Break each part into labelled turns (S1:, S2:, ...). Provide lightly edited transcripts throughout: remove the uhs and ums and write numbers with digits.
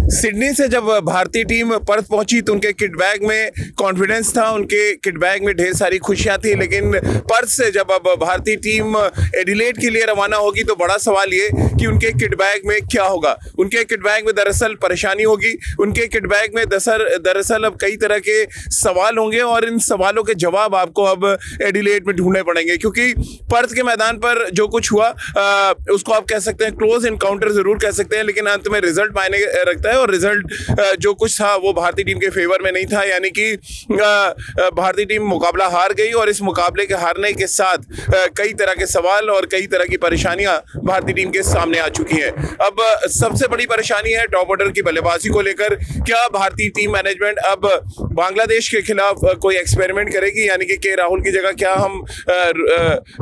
S1: Sydney से जब भारतीय टीम पर्थ पहुंची तो उनके किट बैग में कॉन्फिडेंस था, उनके किट बैग में ढेर सारी खुशियां थी। लेकिन पर्थ से जब अब भारतीय टीम एडिलेड के लिए रवाना होगी तो बड़ा सवाल ये कि उनके किट बैग में क्या होगा। उनके किट बैग में दरअसल परेशानी होगी। उनके किट बैग में दरअसल अब कई तरह के सवाल होंगे और इन सवालों के जवाब आपको अब एडिलेड में ढूंढने पड़ेंगे, क्योंकि पर्थ के मैदान पर जो कुछ हुआ उसको आप कह सकते हैं क्लोज इनकाउंटर जरूर कह सकते हैं, लेकिन अंत में रिजल्ट मायने रखता है और रिजल्ट जो कुछ था वो भारतीय टीम के फेवर में नहीं था। यानी कि भारतीय टीम मुकाबला हार गई और इस मुकाबले के हारने के साथ कई तरह के सवाल और कई तरह की परेशानियां भारतीय टीम के सामने आ चुकी हैं। अब सबसे बड़ी परेशानी है टॉप ऑर्डर की बल्लेबाजी को लेकर। क्या भारतीय टीम मैनेजमेंट अब बांग्लादेश के खिलाफ कोई एक्सपेरिमेंट करेगी, यानी कि राहुल की जगह क्या हम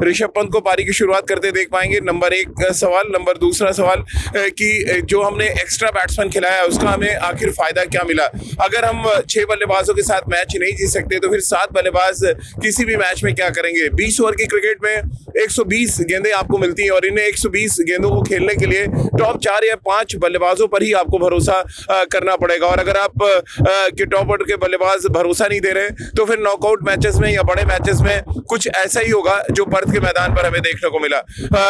S1: ऋषभ पंत को पारी की शुरुआत करते देख पाएंगे? नंबर एक सवाल। नंबर दूसरा सवाल कि जो हमने एक्स्ट्रा बैट्समैन खिलाया उसका हमें आखिर फायदा क्या मिला? अगर हम 6 बल्लेबाजों के साथ मैच नहीं जीत सकते तो फिर 7 बल्लेबाज किसी भी मैच में क्या करेंगे? 20 ओवर की क्रिकेट में 120 गेंदें आपको मिलती हैं और इन्हें 120 गेंदों को खेलने के लिए टॉप 4 या 5 बल्लेबाजों पर ही आपको भरोसा करना पड़ेगा। और अगर आप के टॉप ऑर्डर के बल्लेबाज भरोसा नहीं दे रहे तो फिर नॉकआउट मैचेस में या बड़े मैचेस में कुछ ऐसा ही होगा जो पर्थ के मैदान पर हमें देखने को मिला।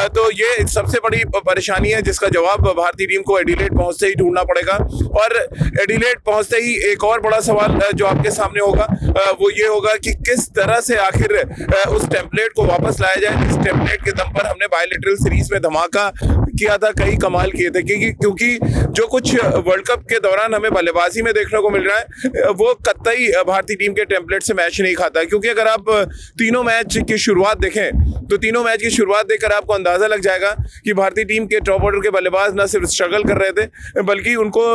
S1: तो ये सबसे बड़ी परेशानी है जिसका जवाब भारतीय टीम को एडिलेड पहुंचते ही ढूंढना पड़ेगा। और एडिलेड पहुंचते ही एक और बड़ा सवाल जो आपके सामने होगा वो ये होगा कि किस तरह से आखिर उस टेम्पलेट को वापस लाया जाए जिस टेम्पलेट के दम पर हमने बायलैटरल सीरीज में धमाका किया था, कई कमाल किए थे। क्योंकि जो कुछ वर्ल्ड कप के दौरान हमें बल्लेबाजी में देखने को मिल रहा है वो कतई भारतीय टीम के टेम्पलेट से मैच नहीं खाता। क्योंकि अगर आप तीनों मैच की शुरुआत देखें तो तीनों मैच की शुरुआत देखकर आपको अंदाजा लग जाएगा कि भारतीय टीम के टॉप ऑर्डर के बल्लेबाज न सिर्फ स्ट्रगल कर रहे थे बल्कि उनको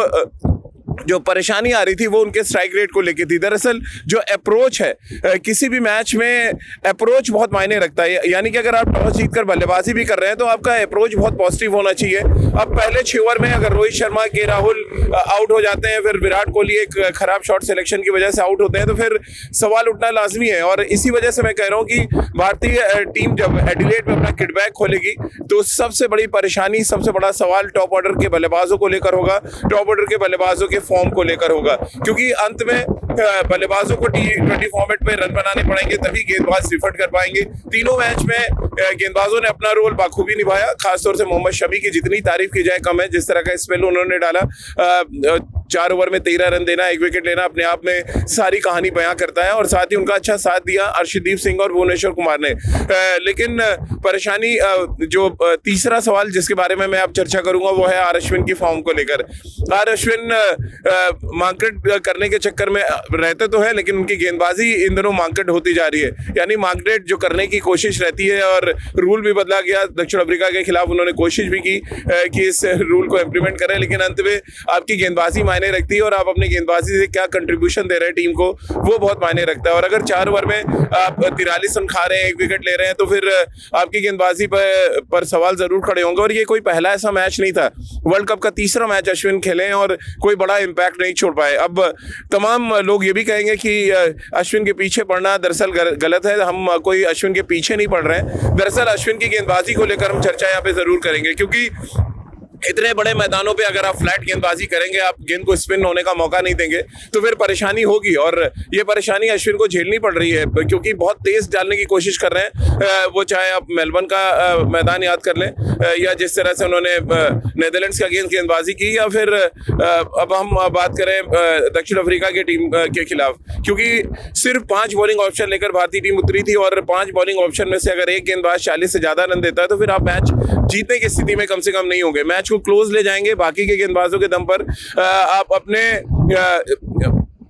S1: जो परेशानी आ रही थी वो उनके स्ट्राइक रेट को लेकर थी। दरअसल जो अप्रोच है किसी भी मैच में अप्रोच बहुत मायने रखता है। यानी कि अगर आप टॉस जीतकर बल्लेबाजी भी कर रहे हैं तो आपका अप्रोच बहुत पॉजिटिव होना चाहिए। अब पहले 6 ओवर में अगर रोहित शर्मा के राहुल आउट हो जाते हैं, फिर विराट कोहली एक खराब शॉट सिलेक्शन की वजह से आउट होते हैं, तो फिर सवाल उठना लाजमी है। और इसी वजह से मैं कह रहा हूँ कि भारतीय टीम जब एडिलेड में अपना किट बैग खोलेगी तो सबसे बड़ी परेशानी, सबसे बड़ा सवाल टॉप ऑर्डर के बल्लेबाजों को लेकर होगा, टॉप ऑर्डर के बल्लेबाजों के फॉर्म को लेकर होगा। क्योंकि अंत में बल्लेबाजों को T20 फॉर्मेट में रन बनाने पड़ेंगे तभी गेंदबाज रिफट कर पाएंगे। तीनों मैच में गेंदबाजों ने अपना रोल बाखूबी निभाया। खासतौर से मोहम्मद शमी की जितनी तारीफ की जाए कम है। जिस तरह का स्पेल उन्होंने डाला, 4 ओवर में 13 रन देना, 1 विकेट लेना, अपने आप में सारी कहानी बयां करता है। और साथ ही उनका अच्छा साथ दिया अर्शदीप सिंह और भुवनेश्वर कुमार ने। लेकिन परेशानी जो तीसरा सवाल जिसके बारे में मैं अब चर्चा करूंगा वो है आर अश्विन की फॉर्म को लेकर। आर अश्विन मार्केट करने के चक्कर में रहते तो है लेकिन उनकी गेंदबाजी इन दिनों मार्केट होती जा रही है। यानी मार्केट जो करने की कोशिश रहती है और रूल भी बदला गया। दक्षिण अफ्रीका के खिलाफ उन्होंने कोशिश भी की कि इस रूल को इम्प्लीमेंट करें, लेकिन अंत में आपकी गेंदबाजी मायने रखती है और आप अपनी गेंदबाजी से क्या कंट्रीब्यूशन दे रहे हैं टीम को वो बहुत मायने रखता है। और अगर 4 ओवर में आप 43 रन खा रहे हैं, 1 विकेट ले रहे हैं तो फिर आपकी गेंदबाजी पर सवाल जरूर खड़े होंगे। और ये कोई पहला ऐसा मैच नहीं था, वर्ल्ड कप का तीसरा मैच अश्विन खेले और कोई बड़ा इंपैक्ट नहीं छोड़ पाए। अब तमाम लोग ये भी कहेंगे कि अश्विन के पीछे पड़ना दरअसल गलत है। हम कोई अश्विन के पीछे नहीं पड़ रहे हैं। दरअसल अश्विन की गेंदबाजी को लेकर हम चर्चा यहाँ पे जरूर करेंगे, क्योंकि इतने बड़े मैदानों पे अगर आप फ्लैट गेंदबाजी करेंगे, आप गेंद को स्पिन होने का मौका नहीं देंगे तो फिर परेशानी होगी। और ये परेशानी अश्विन को झेलनी पड़ रही है क्योंकि बहुत तेज डालने की कोशिश कर रहे हैं। वो चाहे आप मेलबर्न का मैदान याद कर लें या जिस तरह से उन्होंने नेदरलैंड्स का गेंदबाजी की, या फिर अब हम बात करें दक्षिण अफ्रीका की टीम के खिलाफ, क्योंकि सिर्फ 5 बॉलिंग ऑप्शन लेकर भारतीय टीम उतरी थी और 5 बॉलिंग ऑप्शन में से अगर एक गेंदबाज 40 से ज्यादा रन देता है तो फिर आप मैच जीतने की स्थिति में कम से कम नहीं होंगे। मैच को क्लोज ले जाएंगे बाकी के गेंदबाजों के दम पर। आप अपने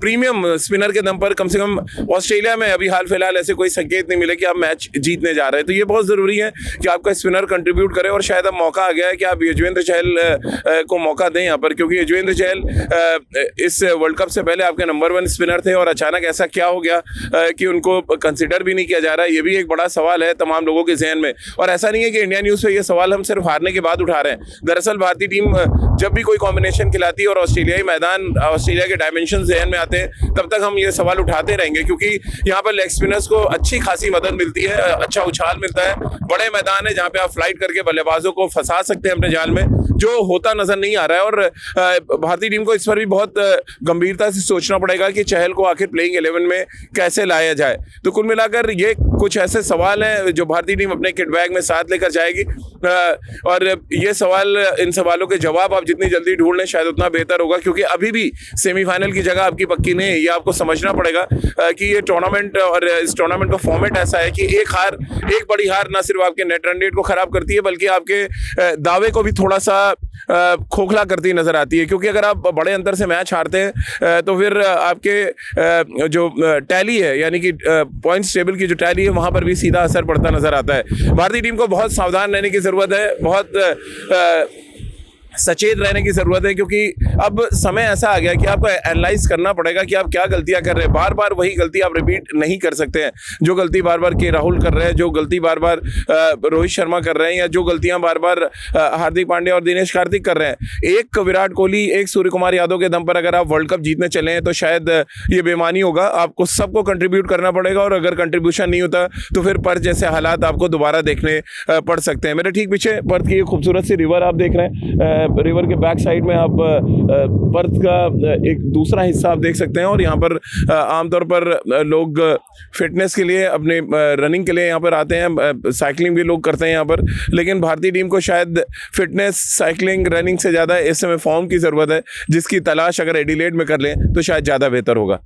S1: प्रीमियम स्पिनर के दम पर कम से कम ऑस्ट्रेलिया में अभी हाल फिलहाल ऐसे कोई संकेत नहीं मिले कि आप मैच जीतने जा रहे हैं। तो ये बहुत ज़रूरी है कि आपका स्पिनर कंट्रीब्यूट करे और शायद अब मौका आ गया है कि आप युजवेंद्र चहल को मौका दें यहाँ पर, क्योंकि युजवेंद्र चहल इस वर्ल्ड कप से पहले आपके नंबर 1 स्पिनर थे और अचानक ऐसा क्या हो गया कि उनको कंसिडर भी नहीं किया जा रहा है। ये भी एक बड़ा सवाल है तमाम लोगों के जहन में। और ऐसा नहीं है कि इंडिया न्यूज़ पे ये सवाल हम सिर्फ हारने के बाद उठा रहे हैं। दरअसल भारतीय टीम जब भी कोई कॉम्बिनेशन खिलाती है और ऑस्ट्रेलियाई मैदान, ऑस्ट्रेलिया के डायमेंशन जहन में आते हैं तब तक हम ये सवाल उठाते रहेंगे, क्योंकि यहाँ पर लेग स्पिनर्स को अच्छी खासी मदद मिलती है, अच्छा उछाल मिलता है, बड़े मैदान है जहाँ पे आप फ्लाइट करके बल्लेबाजों को फंसा सकते हैं अपने जाल में, जो होता नजर नहीं आ रहा है। और भारतीय टीम को इस पर भी बहुत गंभीरता से सोचना पड़ेगा कि चहल को आखिर प्लेइंग 11 में कैसे लाया जाए। तो कुल मिलाकर ये कुछ ऐसे सवाल हैं जो भारतीय टीम अपने किट बैग में साथ लेकर जाएगी, और ये सवाल, इन सवालों के जवाब आप जितनी जल्दी ढूंढ लें शायद उतना बेहतर होगा, क्योंकि अभी भी सेमीफाइनल की जगह आपकी पक्की नहीं है। ये आपको समझना पड़ेगा कि ये टूर्नामेंट और इस टूर्नामेंट का फॉर्मेट ऐसा है कि एक बड़ी हार ना सिर्फ आपके नेट रन रेट को खराब करती है, बल्कि आपके दावे को भी थोड़ा सा खोखला करती नजर आती है, क्योंकि अगर आप बड़े अंतर से मैच हारते हैं तो फिर आपके जो टैली है, यानी कि पॉइंट्स टेबल की जो टैली है, वहां पर भी सीधा असर पड़ता नजर आता है। भारतीय टीम को बहुत सावधान रहने की जरूरत है, बहुत सचेत रहने की जरूरत है, क्योंकि अब समय ऐसा आ गया कि आपको एनालाइज करना पड़ेगा कि आप क्या गलतियां कर रहे हैं। बार बार वही गलती आप रिपीट नहीं कर सकते हैं। जो गलती बार बार के राहुल कर रहे हैं, जो गलती बार बार रोहित शर्मा कर रहे हैं, या जो गलतियां बार बार हार्दिक पांड्या और दिनेश कार्तिक कर रहे हैं, एक विराट कोहली, एक सूर्य कुमार यादव के दम पर अगर आप वर्ल्ड कप जीतने चले हैं तो शायद ये बेईमानी होगा। आपको सबको कंट्रीब्यूट करना पड़ेगा, और अगर कंट्रीब्यूशन नहीं होता तो फिर पर्थ जैसे हालात आपको दोबारा देखने पड़ सकते हैं। मेरे ठीक पीछे पर्थ की खूबसूरत सी रिवर आप देख रहे हैं। रिवर के बैक साइड में आप पर्थ का एक दूसरा हिस्सा आप देख सकते हैं, और यहाँ पर आमतौर पर लोग फिटनेस के लिए, अपने रनिंग के लिए यहाँ पर आते हैं, साइकिलिंग भी लोग करते हैं यहाँ पर। लेकिन भारतीय टीम को शायद फिटनेस, साइकिलिंग, रनिंग से ज़्यादा इस समय फॉर्म की ज़रूरत है, जिसकी तलाश अगर एडिलेड में कर लें तो शायद ज़्यादा बेहतर होगा।